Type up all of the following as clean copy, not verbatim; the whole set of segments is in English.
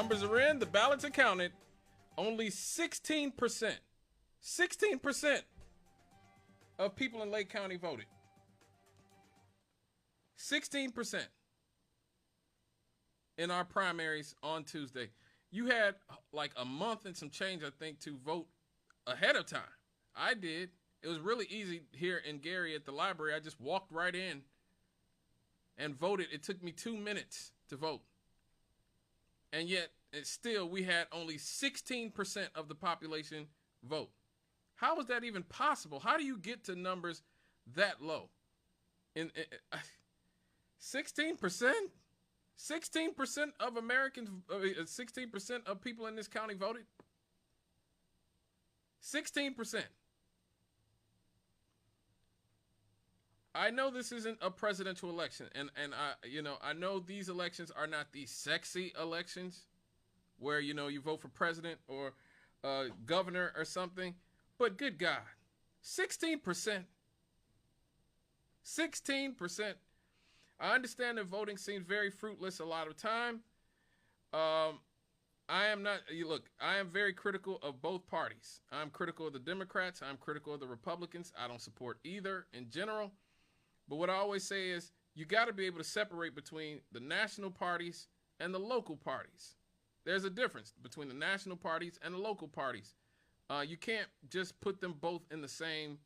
numbers are in. The ballots are counted. Only 16%. 16% of people in Lake County voted. 16% in our primaries on Tuesday. You had like a month and some change, I think, to vote ahead of time. I did. It was really easy here in Gary at the library. I just walked right in and voted. It took me 2 minutes to vote. And yet, still, we had only 16% of the population vote. How is that even possible? How do you get to numbers that low? 16%? 16% of Americans, 16% of people in this county voted? 16%. I know this isn't a presidential election, and I know these elections are not the sexy elections where, you vote for president or governor or something, but good God, 16%. 16%. I understand that voting seems very fruitless a lot of time. I am very critical of both parties. I'm critical of the Democrats. I'm critical of the Republicans. I don't support either in general. But what I always say is you got to be able to separate between the national parties and the local parties. There's a difference between the national parties and the local parties. You can't just put them both in the same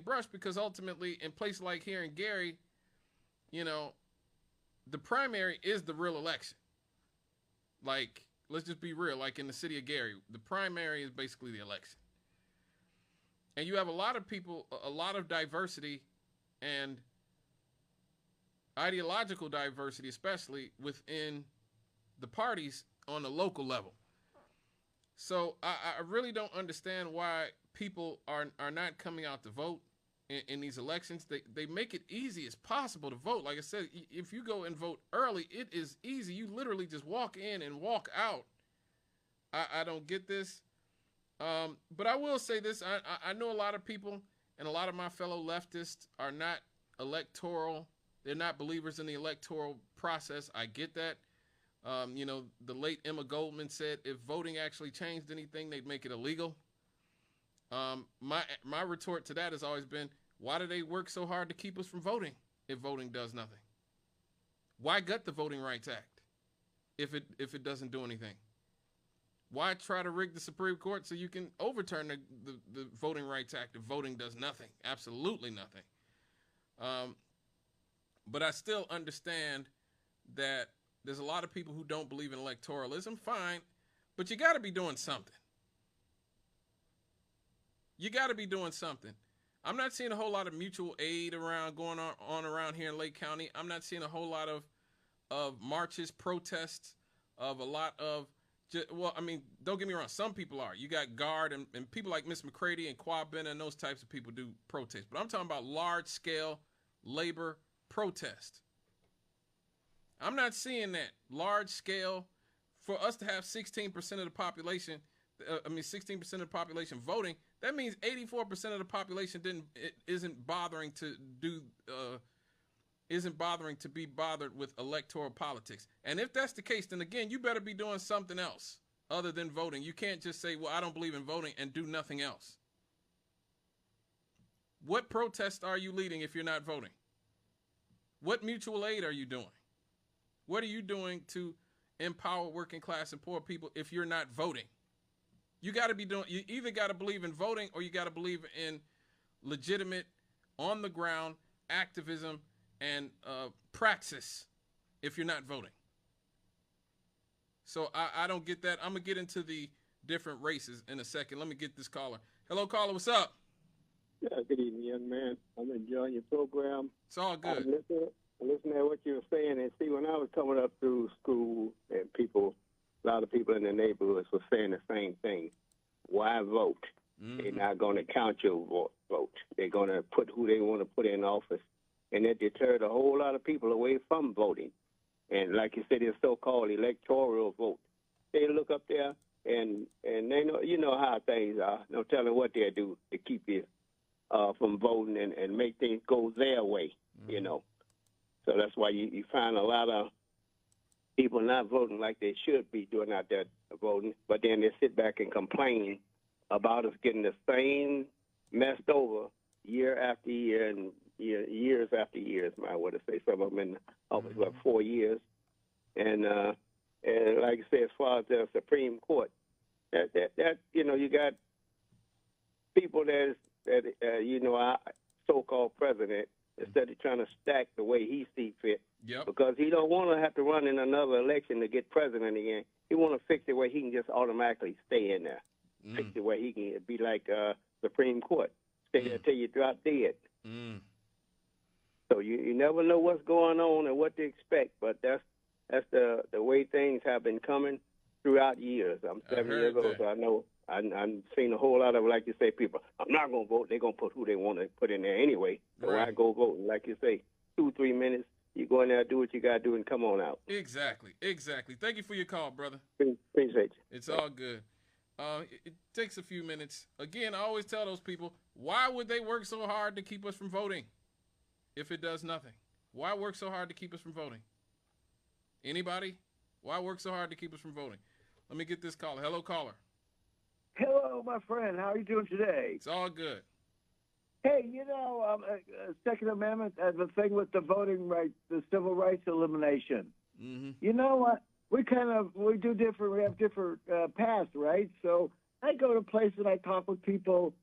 brush, because ultimately, in places like here in Gary, the primary is the real election. Like, let's just be real. Like in the city of Gary, the primary is basically the election. And you have a lot of people, a lot of diversity and ideological diversity, especially within the parties on the local level. So I really don't understand why people are not coming out to vote in these elections. They make it easy as possible to vote. Like I said, if you go and vote early, it is easy. You literally just walk in and walk out. I don't get this. But I will say this. I know a lot of people and a lot of my fellow leftists are not electoral. They're not believers in the electoral process. I get that. The late Emma Goldman said if voting actually changed anything, they'd make it illegal. My retort to that has always been, why do they work so hard to keep us from voting if voting does nothing? Why gut the Voting Rights Act if it doesn't do anything? Why try to rig the Supreme Court so you can overturn the Voting Rights Act if voting does nothing? Absolutely nothing. But I still understand that there's a lot of people who don't believe in electoralism. Fine, but you got to be doing something. You got to be doing something. I'm not seeing a whole lot of mutual aid going on around here in Lake County. I'm not seeing a whole lot of marches, protests, of a lot of, don't get me wrong. Some people are. You got GARD and people like Miss McCready and Quad Bennett and those types of people do protests. But I'm talking about large-scale labor protest. I'm not seeing that large-scale. For us to have 16% of the population, 16% of the population voting, that means 84% of the population isn't bothering to be bothered with electoral politics. And if that's the case, then again, you better be doing something else other than voting. You can't just say, well, I don't believe in voting and do nothing else. What protest are you leading if you're not voting? What mutual aid are you doing? What are you doing to empower working class and poor people if you're not voting? You either got to believe in voting or you got to believe in legitimate, on the ground activism and praxis if you're not voting. So I don't get that. I'm going to get into the different races in a second. Let me get this caller. Hello, caller. What's up? Yeah, good evening, young man. I'm enjoying your program. It's all good. Listen to what you were saying, and see, when I was coming up through school, and a lot of people in the neighborhoods were saying the same thing. Why vote? Mm-hmm. They're not going to count your vote. They're going to put who they want to put in office, and it deterred a whole lot of people away from voting. And like you said, it's so-called electoral vote. They look up there, and they know, you know how things are. No telling what they'll do to keep you from voting and make things go their way, mm-hmm. So that's why you find a lot of people not voting like they should be doing out there voting, but then they sit back and complain about us getting the same messed over year after year and years after years. I want to say some of them in almost about 4 years, and like I say, as far as the Supreme Court, that you got people that our so-called president, instead of trying to stack the way he sees fit, because he don't want to have to run in another election to get president again. He want to fix it where he can just automatically stay in there. Fix it where he can be like Supreme Court, stay there till you drop dead. So you never know what's going on and what to expect, but that's the way things have been coming throughout years. I'm 7 years old, so I know I've seen a whole lot of, like you say, people, I'm not going to vote. They're going to put who they want to put in there anyway. So I go vote. And like you say, 2-3 minutes, you go in there, do what you got to do, and come on out. Exactly. Thank you for your call, brother. Appreciate you. It's all good. It takes a few minutes. Again, I always tell those people, why would they work so hard to keep us from voting if it does nothing? Why work so hard to keep us from voting? Anybody? Why work so hard to keep us from voting? Let me get this caller. Hello, caller. Hello, my friend. How are you doing today? It's all good. Hey, Second Amendment, the thing with the voting rights, the civil rights elimination. You know what? We have different paths, right? So I go to places and I talk with people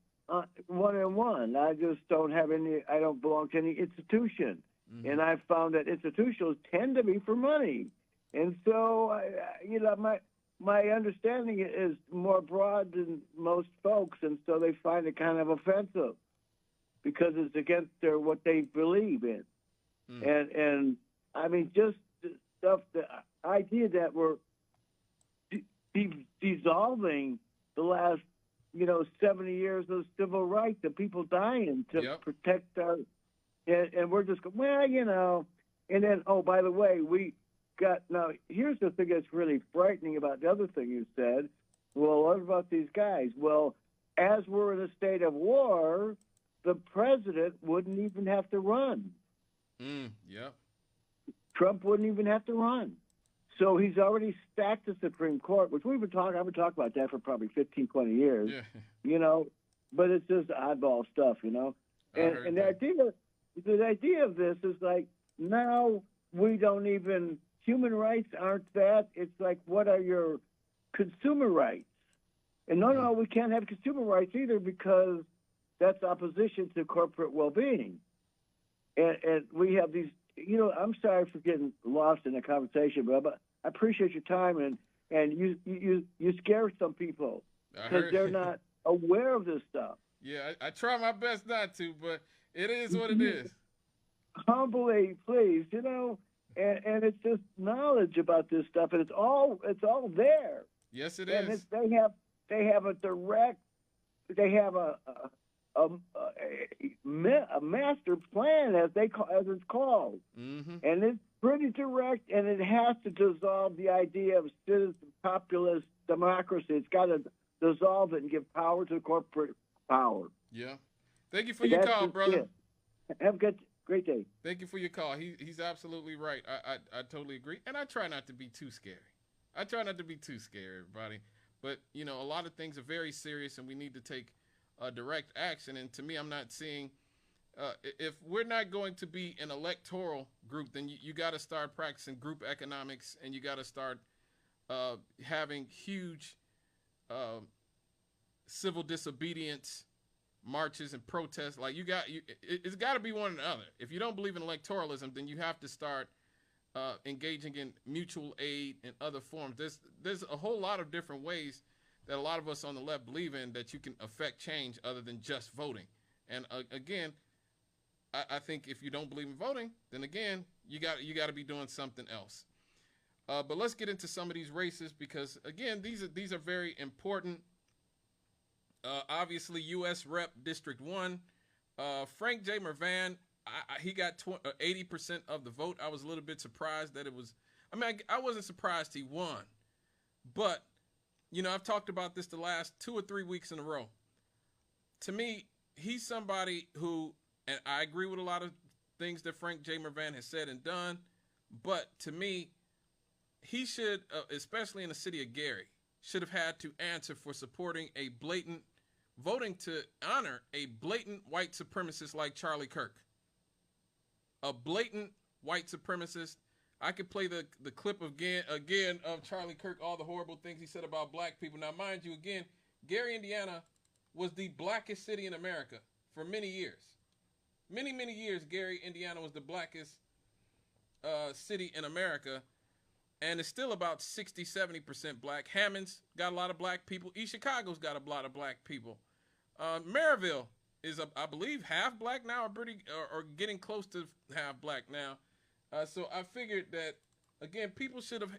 one-on-one. I don't belong to any institution. And I've found that institutions tend to be for money. And so, my understanding is more broad than most folks, and so they find it kind of offensive because it's against what they believe in. And I mean, just the idea that we're dissolving the last, 70 years of civil rights, the people dying to protect our, and we're just going, and then, oh, by the way, now, here's the thing that's really frightening about the other thing you said. Well, what about these guys? Well, as we're in a state of war, the president wouldn't even have to run. Trump wouldn't even have to run. So he's already stacked the Supreme Court, which I've been talking about that for probably 15, 20 years, but it's just oddball stuff, And the idea of this is like, now we don't even, human rights aren't that. It's like, what are your consumer rights? And no, we can't have consumer rights either because that's opposition to corporate well-being. And we have these, I'm sorry for getting lost in the conversation, but I appreciate your time, and you scare some people because they're not aware of this stuff. Yeah, I try my best not to, but it is what it is. Humbly, please, and it's just knowledge about this stuff, and it's all there. Yes, it is. is. They have a master plan, as it's called, and it's pretty direct, and it has to dissolve the idea of citizen populist democracy. It's got to dissolve it and give power to corporate power. Yeah. Thank you for your call, brother. Have a great day. Thank you for your call. He's absolutely right. I totally agree. And I try not to be too scary. Everybody. But, a lot of things are very serious, and we need to take direct action. And to me, I'm not seeing if we're not going to be an electoral group, then you got to start practicing group economics, and you got to start having huge civil disobedience marches and protests. Like it's got to be one or the other. If you don't believe in electoralism, then you have to start engaging in mutual aid and other forms. There's a whole lot of different ways that a lot of us on the left believe in that you can affect change other than just voting. And again, I think if you don't believe in voting, then again, you got to be doing something else. But let's get into some of these races because again, these are very important. Obviously, U.S. Rep District 1, Frank J. Mervan, he got 80% of the vote. I was a little bit surprised that it was. I wasn't surprised he won, but I've talked about this the last 2 or 3 weeks in a row. To me, he's somebody who, and I agree with a lot of things that Frank J. Mervan has said and done, but to me, he should, especially in the city of Gary, should have had to answer for supporting voting to honor a blatant white supremacist like Charlie Kirk. A blatant white supremacist. I could play the clip again of Charlie Kirk, all the horrible things he said about black people. Now, mind you, again, Gary, Indiana was the blackest city in America for many years. Many, many years, Gary, Indiana was the blackest city in America. And it's still about 60, 70% black. Hammond's got a lot of black people. East Chicago's got a lot of black people. Maryville is, I believe, half black now, or getting close to half black now. So I figured that, again,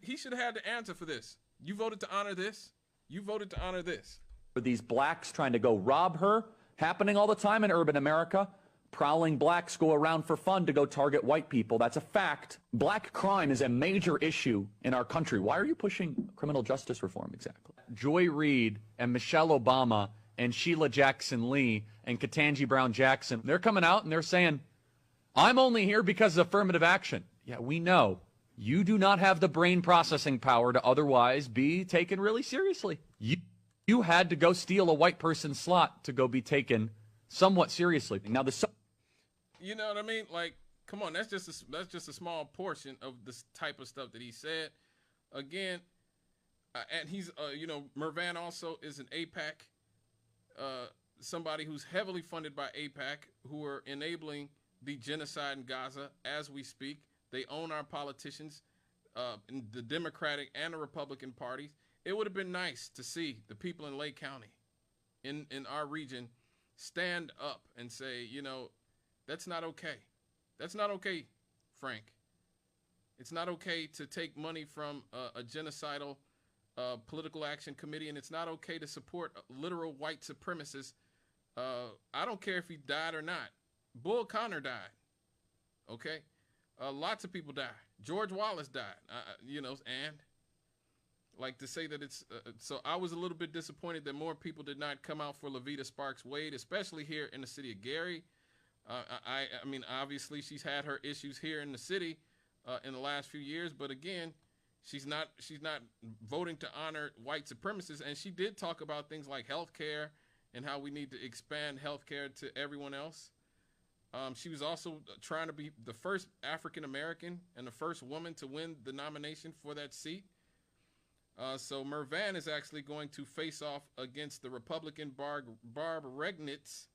he should have had to answer for this. You voted to honor this. You voted to honor this. For these blacks trying to go rob her, happening all the time in urban America. Prowling blacks go around for fun to go target white people. That's a fact. Black crime is a major issue in our country. Why are you pushing criminal justice reform exactly? Joy Reid and Michelle Obama and Sheila Jackson Lee and Ketanji Brown Jackson, they're coming out and they're saying, I'm only here because of affirmative action. Yeah, we know. You do not have the brain processing power to otherwise be taken really seriously. You had to go steal a white person's slot to go be taken somewhat seriously. Now, you know what I mean? Like, come on, that's just a small portion of this type of stuff that he said. Again, and he's, Mervan also is an AIPAC, somebody who's heavily funded by AIPAC, who are enabling the genocide in Gaza as we speak. They own our politicians, in the Democratic and the Republican parties. It would have been nice to see the people in Lake County, in our region, stand up and say, that's not okay. That's not okay, Frank. It's not okay to take money from a genocidal political action committee, and it's not okay to support literal white supremacists. I don't care if he died or not. Bull Connor died. Okay? Lots of people died. George Wallace died. And like to say that it's so I was a little bit disappointed that more people did not come out for Levita Sparks Wade, especially here in the city of Gary. I mean, obviously she's had her issues here in the city in the last few years, but again, she's not voting to honor white supremacists, and she did talk about things like health care and how we need to expand health care to everyone else. She was also trying to be the first African American and the first woman to win the nomination for that seat. So Mervan is actually going to face off against the Republican Barb Regnitz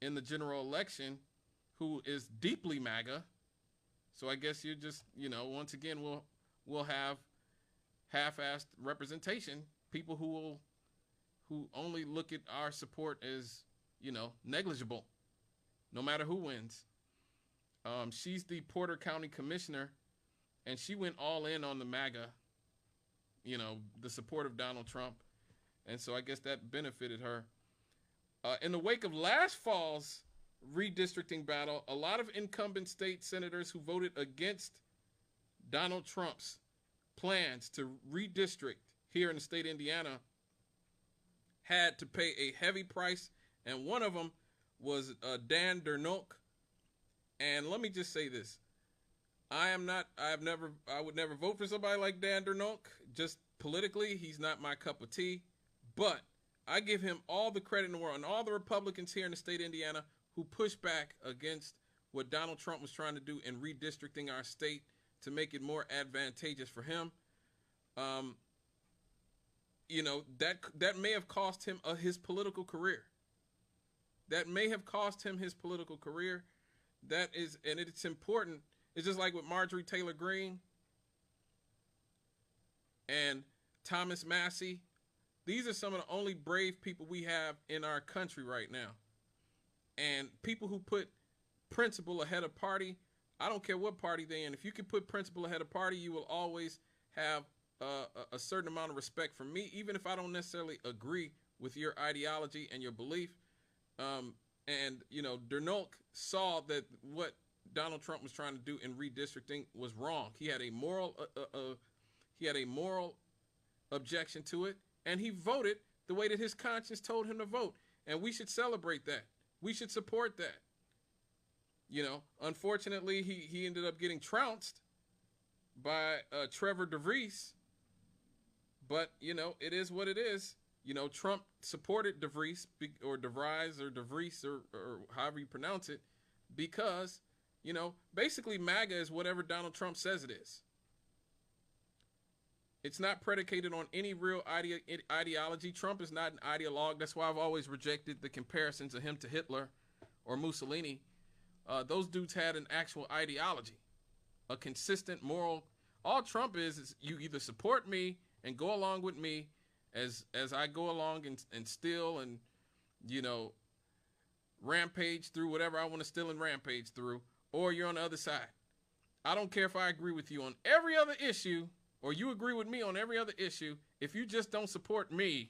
in the general election, who is deeply MAGA. So I guess you're just, once again, we'll have half-assed representation, people who only look at our support as, negligible, no matter who wins. She's the Porter County Commissioner, and she went all in on the MAGA, the support of Donald Trump. And so I guess that benefited her. In the wake of last fall's redistricting battle, a lot of incumbent state senators who voted against Donald Trump's plans to redistrict here in the state of Indiana had to pay a heavy price, and one of them was Dan Dernok. And let me just say this. I would never vote for somebody like Dan Dernok. Just politically, he's not my cup of tea. But I give him all the credit in the world, and all the Republicans here in the state of Indiana who pushed back against what Donald Trump was trying to do in redistricting our state to make it more advantageous for him. That may have cost him his political career. That may have cost him his political career. And it's important. It's just like with Marjorie Taylor Greene and Thomas Massey. These are some of the only brave people we have in our country right now. And people who put principle ahead of party, I don't care what party they're in. If you can put principle ahead of party, you will always have a certain amount of respect from me, even if I don't necessarily agree with your ideology and your belief. Dernok saw that what Donald Trump was trying to do in redistricting was wrong. He had a moral objection to it, and he voted the way that his conscience told him to vote. And we should celebrate that. We should support that. Unfortunately, he ended up getting trounced by Trevor DeVries. But, you know, it is what it is. You know, Trump supported DeVries or DeVries or DeVries or however you pronounce it because, you know, basically MAGA is whatever Donald Trump says it is. It's not predicated on any real ideology. Trump is not an ideologue. That's why I've always rejected the comparisons of him to Hitler or Mussolini. Those dudes had an actual ideology, a consistent moral. All Trump is you either support me and go along with me as I go along and steal and, you know, rampage through whatever I want to steal and rampage through, or you're on the other side. I don't care if I agree with you on every other issue or you agree with me on every other issue. If you just don't support me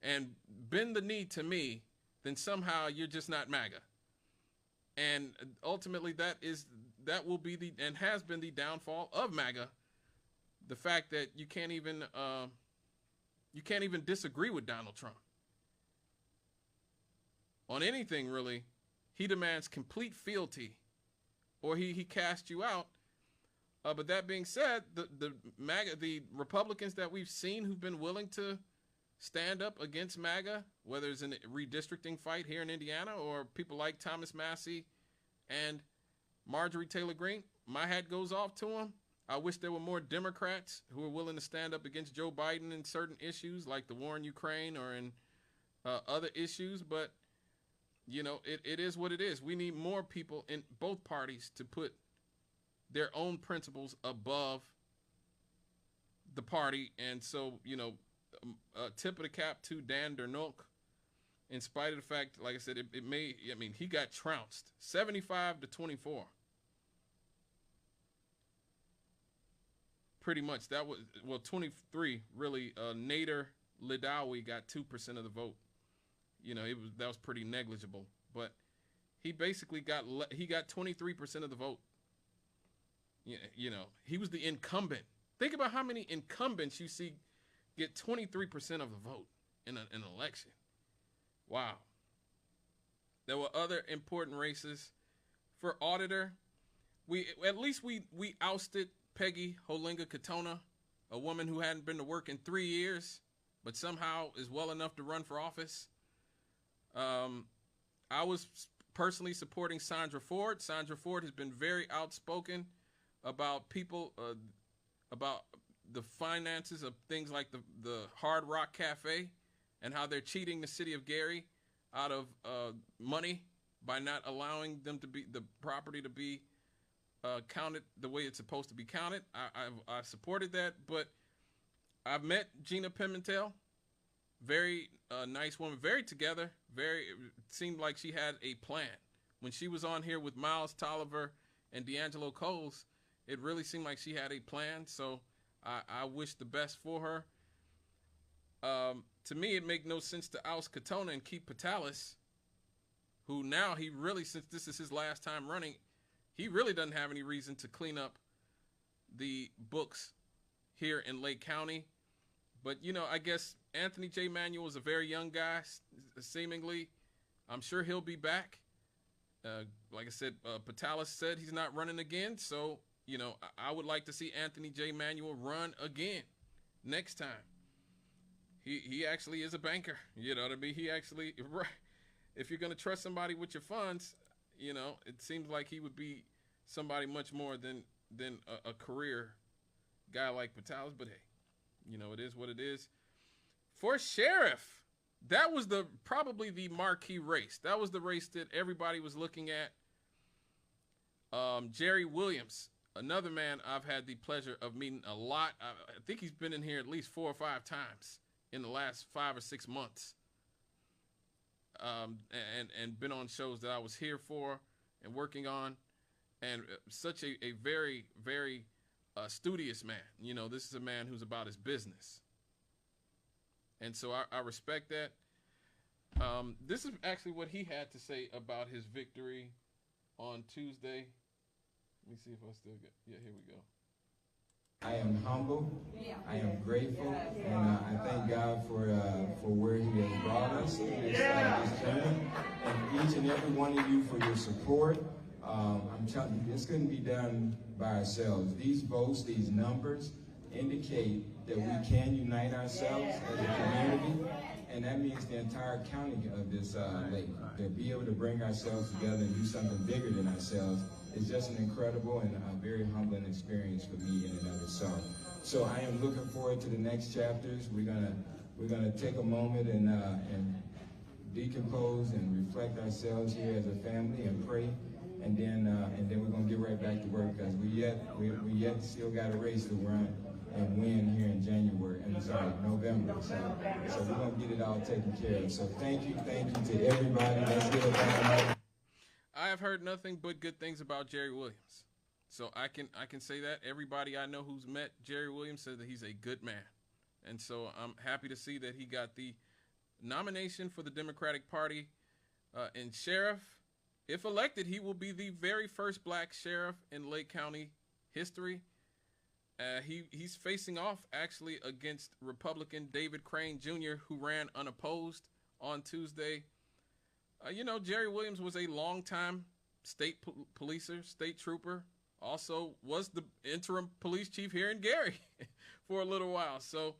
and bend the knee to me, then somehow you're just not MAGA. And ultimately that will be and has been the downfall of MAGA. The fact that you can't even disagree with Donald Trump on anything really. He demands complete fealty, or he casts you out. But that being said, the Republicans that we've seen who've been willing to stand up against MAGA, whether it's in a redistricting fight here in Indiana or people like Thomas Massey and Marjorie Taylor Greene, my hat goes off to them. I wish there were more Democrats who are willing to stand up against Joe Biden in certain issues like the war in Ukraine or in other issues. But, you know, it is what it is. We need more people in both parties to put their own principles above the party. And so, you know, tip of the cap to Dan Dernulk, in spite of the fact, like I said, he got trounced 75-24. Pretty much. That was, 23 really. Nader Lidawi got 2% of the vote. You know, that was pretty negligible. But he basically got 23% of the vote. You know, he was the incumbent. Think about how many incumbents you see get 23% of the vote in an election. Wow. There were other important races. For auditor, we ousted Peggy Holinga-Katona, a woman who hadn't been to work in 3 years, but somehow is well enough to run for office. I was personally supporting Sandra Ford. Sandra Ford has been very outspoken about people, about the finances of things like the Hard Rock Cafe and how they're cheating the city of Gary out of money by not allowing them to be the property to be counted the way it's supposed to be counted. I supported that, but I've met Gina Pimentel, very nice woman, very together, it seemed like she had a plan. When she was on here with Miles Tolliver and D'Angelo Coles, it really seemed like she had a plan, so I wish the best for her. To me, it makes no sense to oust Katona and keep Patalis, who now he really, since this is his last time running, he really doesn't have any reason to clean up the books here in Lake County. But, you know, I guess Anthony J. Manuel is a very young guy, seemingly. I'm sure he'll be back. Like I said, Patalis said he's not running again. So, you know, I would like to see Anthony J. Manuel run again next time. He actually is a banker. You know what I mean? He actually, right. If you're going to trust somebody with your funds, you know, it seems like he would be somebody much more than a career guy like Patalis. But hey, you know, it is what it is. For sheriff, that was probably the marquee race. That was the race that everybody was looking at. Jerry Williams, another man I've had the pleasure of meeting a lot. I think he's been in here at least 4 or 5 times in the last 5 or 6 months. And been on shows that I was here for and working on, and such a very, very studious man. You know, this is a man who's about his business. And so I respect that. This is actually what he had to say about his victory on Tuesday. Let me see if I still get, yeah, here we go. I am humble, I am grateful, and I thank God for where He has brought us through this journey, and each and every one of you for your support. I'm telling you, this couldn't be done by ourselves. These votes, these numbers indicate that we can unite ourselves as a community, and that means the entire county of this lake. To be able to bring ourselves together and do something bigger than ourselves is just an incredible and a very humbling experience for me in and of itself. So I am looking forward to the next chapters. We're gonna take a moment and decompose and reflect ourselves here as a family and pray, and then we're gonna get right back to work, because we yet still got a race to run and win here in November. So we're gonna get it all taken care of. So thank you to everybody. Let's give it back. I have heard nothing but good things about Jerry Williams. So I can say that. Everybody I know who's met Jerry Williams says that he's a good man. And so I'm happy to see that he got the nomination for the Democratic Party. And sheriff, if elected, he will be the very first black sheriff in Lake County history. He's facing off actually against Republican David Crane Jr., who ran unopposed on Tuesday. You know, Jerry Williams was a longtime state policer, state trooper, also was the interim police chief here in Gary for a little while. So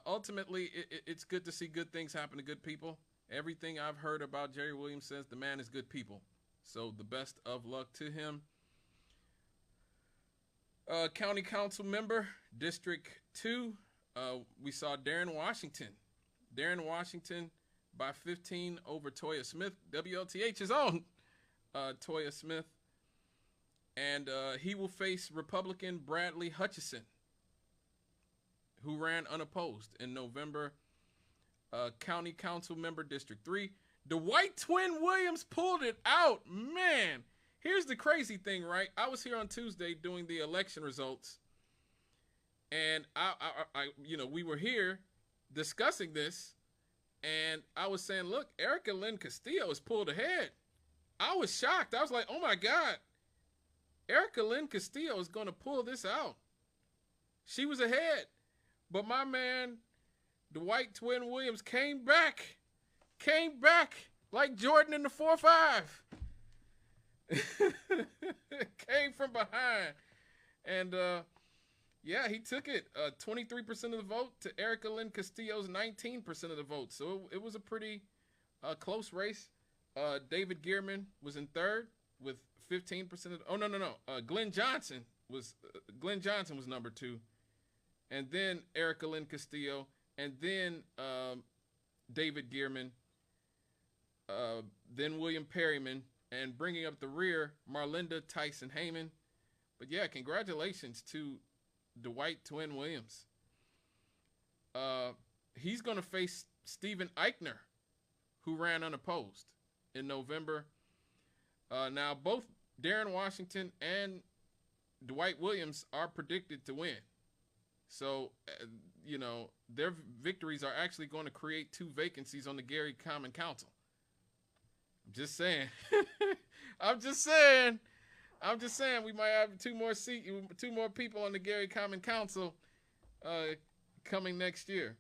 ultimately, it's good to see good things happen to good people. Everything I've heard about Jerry Williams says the man is good people. So the best of luck to him. County Council member, District 2, we saw Darren Washington. Darren Washington by 15 over Toya Smith, WLTH's own Toya Smith. And he will face Republican Bradley Hutchison, who ran unopposed in November. County Council member, District 3. Dwight Twin Williams pulled it out. Man, here's the crazy thing, right? I was here on Tuesday doing the election results, and we were here discussing this, and I was saying, look, Erica Lynn Castillo has pulled ahead. I was shocked. I was like, oh my God, Erica Lynn Castillo is going to pull this out. She was ahead, but my man Dwight Twin Williams came back like Jordan in the 4-5. Came from behind, and yeah, he took it. 23% of the vote to Erica Lynn Castillo's 19% of the vote. So it was a pretty close race. David Gearman was in third with 15% of. Oh no. Glenn Johnson was number 2, and then Erica Lynn Castillo, and then David Gearman, then William Perryman. And bringing up the rear, Marlinda Tyson Heyman. But yeah, congratulations to Dwight Twin Williams. He's going to face Stephen Eichner, who ran unopposed in November. Now, both Darren Washington and Dwight Williams are predicted to win. So, their victories are actually going to create 2 vacancies on the Gary Common Council. I'm just saying. I'm just saying we might have 2 more people on the Gary Common Council coming next year.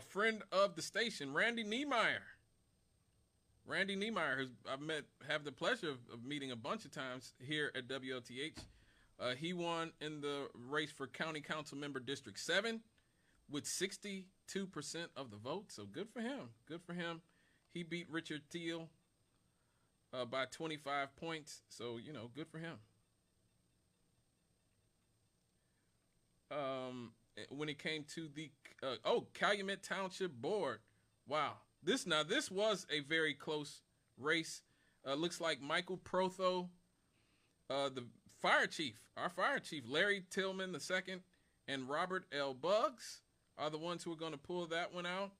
Friend of the station, Randy Niemeyer. Randy Niemeyer, who have the pleasure of meeting a bunch of times here at WLTH. He won in the race for County Council member District 7 with 62% of the vote. So good for him. Good for him. He beat Richard Thiel by 25 points. So, good for him. When it came to the Calumet Township Board. Wow. This was a very close race. Looks like Michael Protho, the fire chief, our fire chief, Larry Tillman II, and Robert L. Buggs are the ones who are going to pull that one out.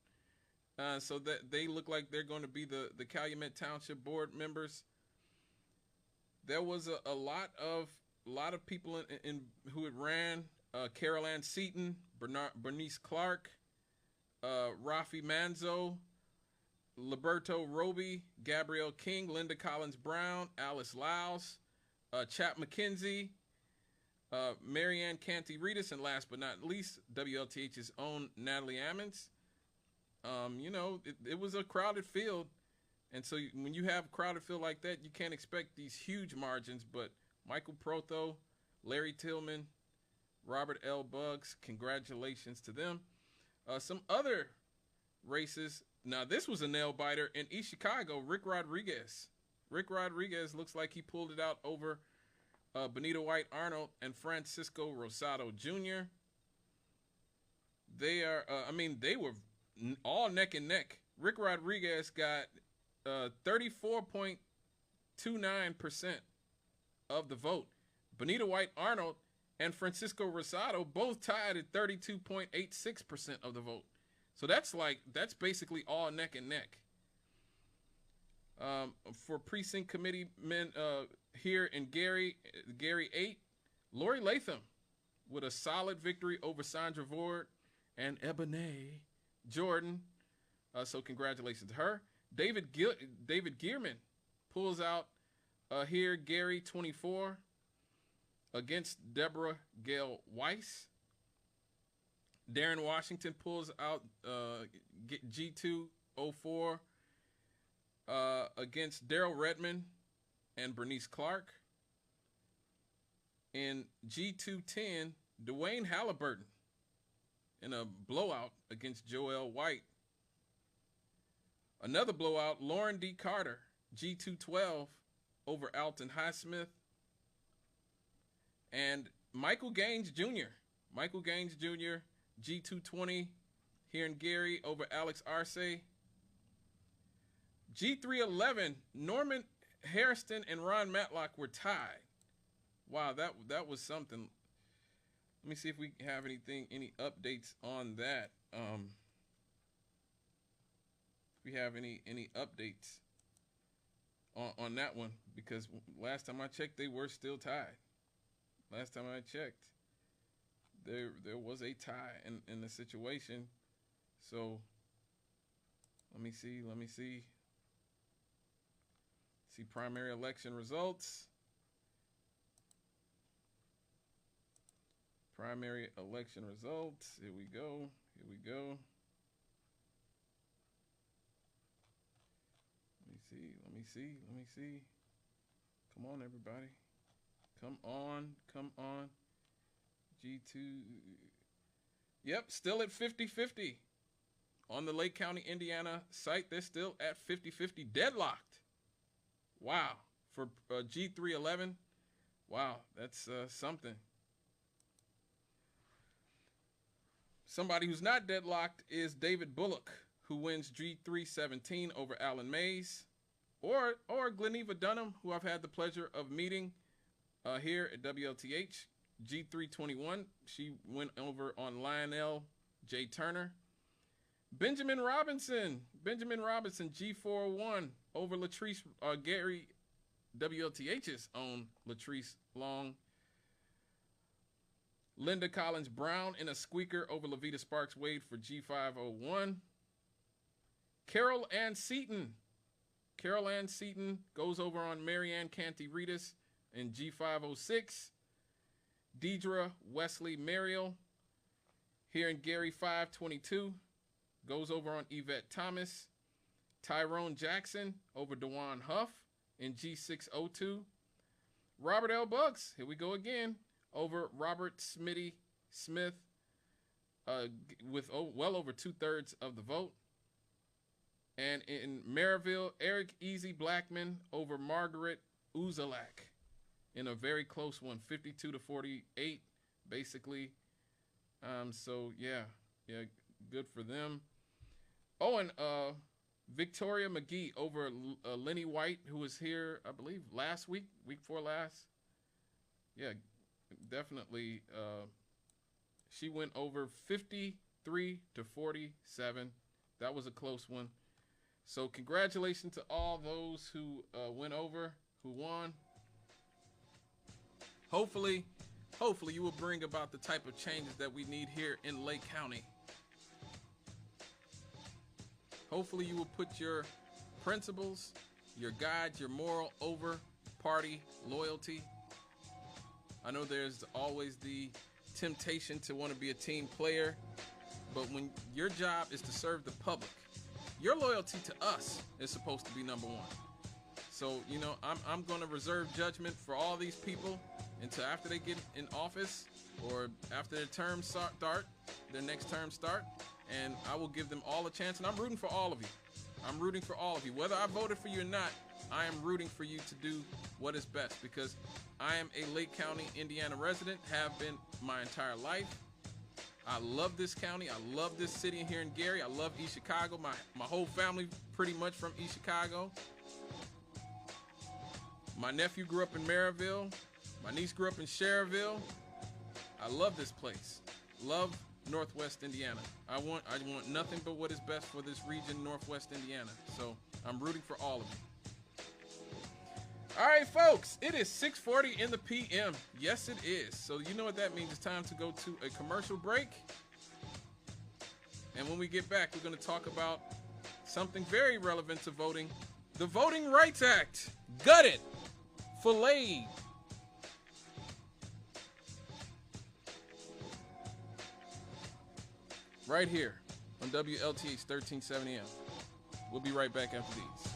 So that they look like they're going to be the Calumet Township Board members. There was a lot of people in who had ran. Carol Ann Seaton, Bernice Clark, Rafi Manzo, Liberto Roby, Gabrielle King, Linda Collins Brown, Alice Lyles, Chap McKenzie, Marianne Canty Reedus, and last but not least, WLTH's own Natalie Ammons. It was a crowded field And so when you have a crowded field like that, you can't expect these huge margins. But Michael Protho, Larry Tillman, Robert L. Buggs, congratulations to them. Some other races. Now, this was a nail-biter in East Chicago, Rick Rodriguez. Rick Rodriguez looks like he pulled it out over Benito White Arnold and Francisco Rosado Jr. They are, they were all neck and neck. Rick Rodriguez got 34.29% of the vote. Benito White Arnold and Francisco Rosado both tied at 32.86% of the vote. So that's basically all neck and neck. For precinct committee men here in Gary 8, Lori Latham with a solid victory over Sandra Vord and Ebony Jordan. So congratulations to her. David Gearman pulls out here Gary 24 against Deborah Gail Weiss. Darren Washington pulls out G204 against Daryl Redmond and Bernice Clark. In G210, Dwayne Halliburton in a blowout against Joel White. Another blowout, Lauren D. Carter, G212 over Alton Highsmith. And Michael Gaines Jr., G220 here in Gary over Alex Arce. G311, Norman Hairston and Ron Matlock were tied. Wow, that was something. Let me see if we have any updates on that. If we have any updates on that one, because last time I checked, they were still tied. Last time I checked, there was a tie in the situation. So let me see. See primary election results. Primary election results. Here we go. Let me see. Come on, everybody. Come on. G2. Yep, still at 50-50. On the Lake County, Indiana site, they're still at 50-50, deadlocked. Wow. For G311, wow, that's something. Somebody who's not deadlocked is David Bullock, who wins G317 over Alan Mays, or Gleneva Dunham, who I've had the pleasure of meeting here at WLTH. G321, she went over on Lionel J. Turner. Benjamin Robinson, G401 over Latrice Gary, WLTH's own Latrice Long. Linda Collins Brown in a squeaker over Levita Sparks Wade for G501. Carol Ann Seaton goes over on Marianne Canty Reedus in G506. Deidre Wesley Mariel here in Gary 522 goes over on Yvette Thomas. Tyrone Jackson over Dewan Huff in G602. Robert L. Buggs, here we go again, over Robert Smitty Smith with well over 2/3 of the vote. And in Maryville, Eric Easy Blackman over Margaret Uzalak in a very close one, 52-48, basically. So yeah, good for them. Oh, and Victoria McGee over Lenny White, who was here, I believe, last week before last. Yeah, definitely. She went over 53-47. That was a close one. So congratulations to all those who went over, who won. Hopefully you will bring about the type of changes that we need here in Lake County. Hopefully you will put your principles, your guides, your moral over party loyalty. I know there's always the temptation to want to be a team player, but when your job is to serve the public, Your loyalty to us is supposed to be number one. So, you know, I'm going to reserve judgment for all these people until after they get in office or after their term start, their next term start, and I will give them all a chance. And I'm rooting for all of you. I'm rooting for all of you. Whether I voted for you or not, I am rooting for you to do what is best, because I am a Lake County, Indiana resident, have been my entire life. I love this county. I love this city here in Gary. I love East Chicago. My whole family pretty much from East Chicago. My nephew grew up in Maryville. My niece grew up in Cherville. I love this place. Love Northwest Indiana. I want nothing but what is best for this region, Northwest Indiana. So I'm rooting for all of you. All right, folks, it is 6:40 in the p.m. Yes, it is. So you know what that means. It's time to go to a commercial break. And when we get back, we're going to talk about something very relevant to voting. The Voting Rights Act. Gutted. Filleted. Right here on WLTH 1370M. We'll be right back after these.